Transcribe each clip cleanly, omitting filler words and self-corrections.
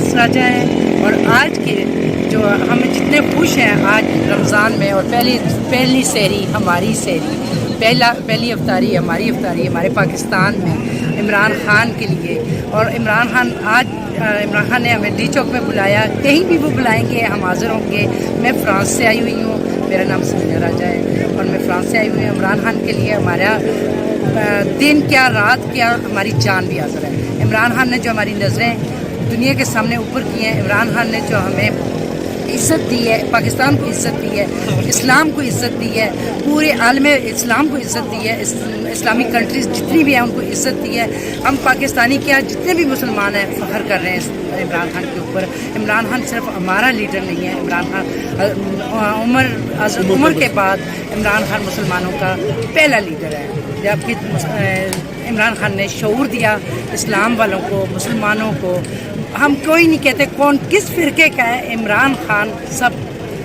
عباس راجہ ہیں، اور آج کے جو ہم جتنے خوش ہیں آج رمضان میں، اور پہلی سحری ہماری سحری، پہلی افطاری ہماری افطاری ہمارے پاکستان میں عمران خان کے لیے. اور عمران خان نے ہمیں ڈی چوک میں بلایا، کہیں بھی وہ بلائیں گے ہم حاضر ہوں گے. میں فرانس سے آئی ہوئی ہوں، میرا نام سمیہ راجہ ہے اور میں فرانس سے آئی ہوئی ہوں. عمران خان کے لیے ہمارا دن کیا رات کیا، ہماری جان بھی حاضر ہے. عمران خان نے جو ہماری نظریں دنیا کے سامنے اوپر کی ہیں، عمران خان نے جو ہمیں عزت دی ہے، پاکستان کو عزت دی ہے، اسلام کو عزت دی ہے، پورے عالم اسلام کو عزت دی ہے، اسلامی کنٹریز جتنی بھی ہیں ان کو عزت دی ہے. ہم پاکستانی کیا جتنے بھی مسلمان ہیں فخر کر رہے ہیں عمران خان کے اوپر. عمران خان صرف ہمارا لیڈر نہیں ہے، عمران خان عمر کے بعد عمران خان مسلمانوں کا پہلا لیڈر ہے. جبکہ عمران خان نے شعور دیا اسلام والوں کو، مسلمانوں کو. ہم کوئی نہیں کہتے کون کس فرقے کا ہے، عمران خان سب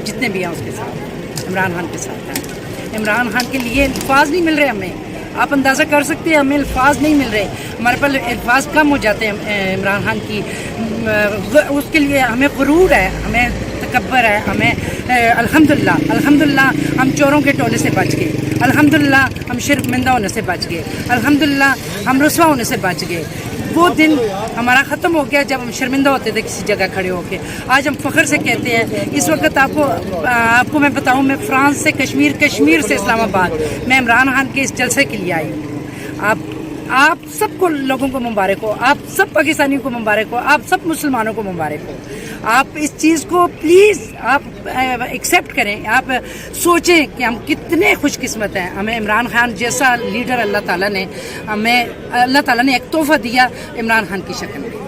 جتنے بھی ہیں اس کے ساتھ، عمران خان کے ساتھ ہیں. عمران خان کے لیے الفاظ نہیں مل رہے ہمیں. آپ اندازہ کر سکتے ہیں ہمیں الفاظ نہیں مل رہے، ہمارے پاس الفاظ کم ہو جاتے ہیں. عمران خان کی اس کے لیے ہمیں غرور ہے، ہمیں تکبر ہے، ہمیں الحمدللہ ہم چوروں کے ٹولے سے بچ گئے، الحمدللہ ہم شرمندہ ہونے سے بچ گئے، الحمدللہ ہم رسوا ہونے سے بچ گئے. وہ دن ہمارا ختم ہو گیا جب ہم شرمندہ ہوتے تھے کسی جگہ کھڑے ہو کے. آج ہم فخر سے کہتے ہیں. اس وقت آپ کو میں بتاؤں، میں فرانس سے کشمیر سے اسلام آباد میں عمران خان کے اس جلسے کے لیے آئی ہوں. آپ سب کو لوگوں کو مبارک ہو، آپ سب پاکستانیوں کو مبارک ہو، آپ سب مسلمانوں کو مبارک ہو. آپ اس چیز کو پلیز آپ ایکسیپٹ کریں، آپ سوچیں کہ ہم کتنے خوش قسمت ہیں. ہمیں عمران خان جیسا لیڈر اللہ تعالیٰ نے ایک تحفہ دیا عمران خان کی شکل میں.